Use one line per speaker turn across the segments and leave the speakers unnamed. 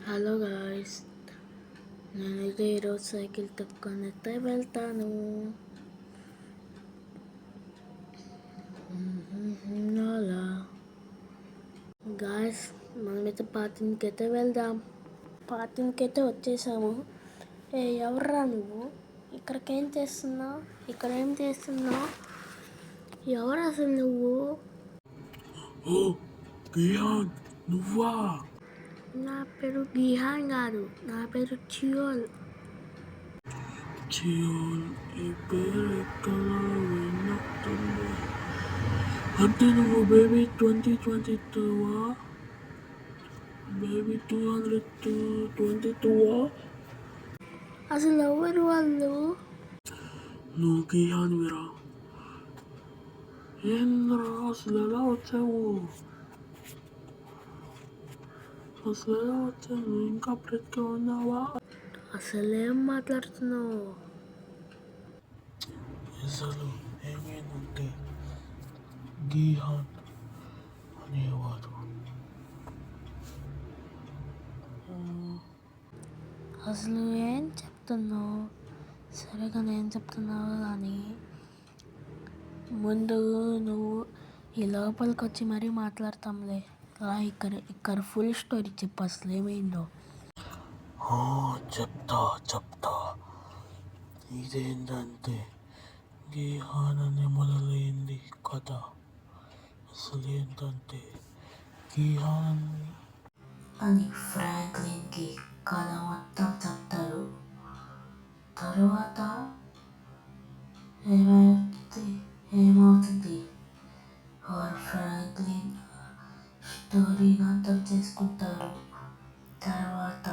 Hello guys, నేనైతే ఈరోజు cycle తొక్కుకొని అయితే వెళ్తాను. అలా గాయ్స్, మనమైతే పార్కింగ్కి అయితే వెళ్దాం. పార్కింగ్కి అయితే వచ్చేసాము. ఎవర్రా నువ్వు? ఇక్కడికేం చేస్తున్నావు? ఇక్కడ ఏం చేస్తున్నావు? ఎవరు అసలు నువ్వు?
ఓ గియాన్, నువ్వా?
నా పేరు గిహాన్ కాదు, నా పేరు చియోల్.
చియోల్, ఈ పేరు ఎక్కడ విన్నట్టుంది. అంటే నువ్వు బేబీ 2022వా? బేబీ 222వా?
అసలు ఎవరు వాళ్ళు?
నువ్వు గియాన్ విరా? ఏంద్రా అసలు ఎలా వచ్చావు? ఇంకా బ్రతికే ఉన్నావా?
అసలేం మాట్లాడుతున్నావు?
అసలు ఏమైందంటే గిహాన్ అనేవాడు.
అసలు ఏం చెప్తున్నావు? సరిగా నేను చెప్తున్నావు కానీ ముందు నువ్వు ఈ లోపలికి వచ్చి మరీ మాట్లాడతాంలే. ఇక్కడ ఫుల్ స్టోరీ చెప్పు, అసలు ఏమైందో.
చెప్తా. ఇదేంటంటే గిహాన్ అని మొదలైంది కథ. అసలు ఏంటంటే గిహాన్
అని ఫ్రాంక్లిన్కి కథ మొత్తం చెప్తారు. తరువాత ఏమవుతుంది? ఫ్రాంక్లిన్ స్టోరీని అర్థం చేసుకుంటారు. తర్వాత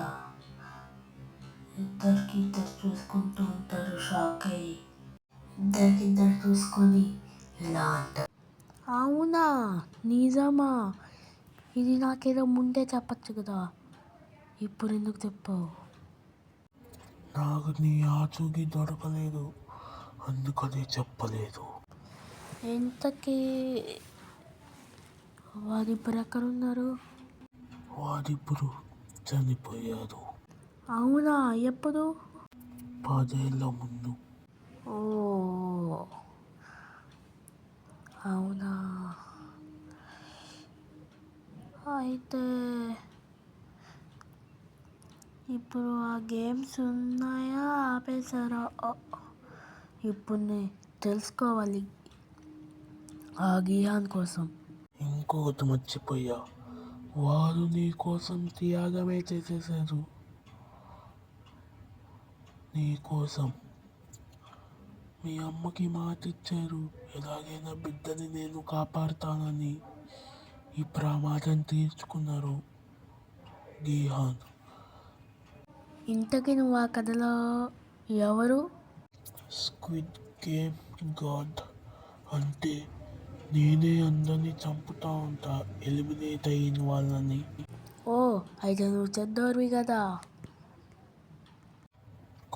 ఇద్దరు చూసుకుంటూ ఉంటారు. షాక్ అయ్యి ఇద్దరు చూసుకొని ఇలా అంటారు, అవునా, నిజమా? ఇది నాకేదో ముందే చెప్పచ్చు కదా, ఇప్పుడు ఎందుకు చెప్పావు?
నాకు నీ ఆచూకీ దొరకలేదు, అందుకని చెప్పలేదు.
ఇంతకీ వారిప్పుడు ఎక్కడున్నారు?
వాడిప్పుడు చనిపోయాడు.
అవునా, ఎప్పుడు?
10 ఏళ్ల ముందు.
ఓ అవునా, అయితే ఇప్పుడు ఆ గేమ్స్ ఉన్నాయా, ఆపేశారా? ఇప్పుడు నేను తెలుసుకోవాలి ఆ గిహాన్ కోసం.
ఇంకోటి మర్చిపోయా, వారు నీ కోసం త్యాగమే చేసేసారు. నీ కోసం మీ అమ్మకి మాట ఇచ్చారు, ఎలాగైనా బిడ్డని నేను కాపాడుతానని. ఈ ప్రమాదం తీర్చుకున్నారు గిహాన్.
ఇంతకీ నువ్వు ఆ కథలో ఎవరు?
Squid game God. అంటే నేనే అందరినీ చంపుతా ఉంటా, ఎలిమినేట్ అయిన వాళ్ళని.
ఓ, అయితే నువ్వు చెడ్డోడివి కదా?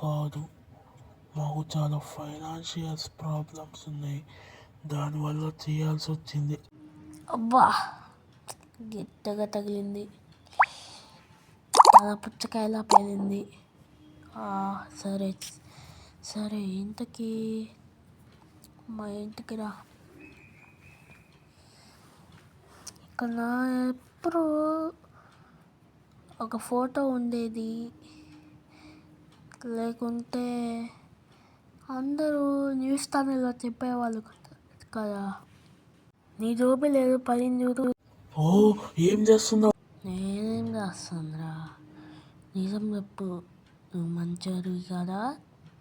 కాదు, మాకు చాలా ఫైనాన్షియల్స్ ప్రాబ్లమ్స్ ఉన్నాయి, దానివల్ల చేయాల్సి వచ్చింది.
అబ్బా, గట్టిగా తగిలింది, అలా పుచ్చకాయలా పేలింది. సరే ఇంతకీ మా ఇంటికి రా. ఇక్కడ ఎప్పుడు ఒక ఫోటో ఉండేది, లేకుంటే అందరూ న్యూస్ ఛానల్లో చెప్పేవాళ్ళు కదా. నీ జోబి లేదు, పడింది చూడు.
ఓ, ఏం చేస్తున్నావు?
నేనేం చేస్తానురా, నిజం చెప్పు, నువ్వు మంచోడివి కదా,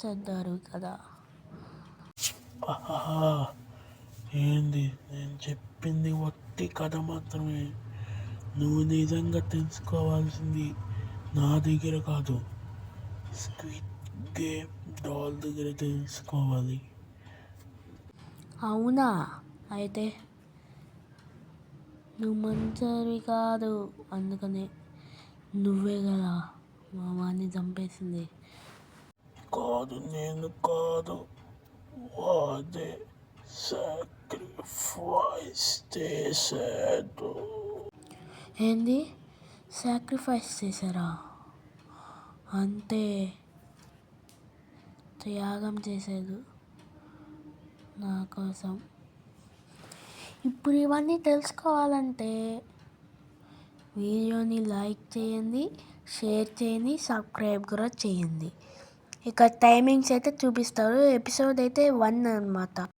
చెడ్డోడివి కదా?
ఏంది, నేను చెప్పింది వట్టి కథ మాత్రమే. నువ్వు నిజంగా తెలుసుకోవాల్సింది నా దగ్గర కాదు, స్క్విడ్ గేమ్ డాల్ దగ్గర తెలుసుకోవాలి.
అవునా, అయితే నువ్వు మంచోడివి కాదు, అందుకని నువ్వే కదా మా వాడిని చంపేసింది.
కాదు, నేను కాదు, వాడే సాక్రిఫైస్ చేశాడు.
ఏంది? సాక్రిఫైస్ చేశారా? అంతే త్యాగం చేశాడు నా కోసం. ఇప్పుడు ఇవన్నీ తెలుసుకోవాలంటే వీడియోని లైక్ చేయండి, షేర్ చేయండి, సబ్స్క్రైబ్ కూడా చేయండి. ఇక టైమింగ్స్ అయితే చూపిస్తారు. ఎపిసోడ్ అయితే 1 అన్నమాట.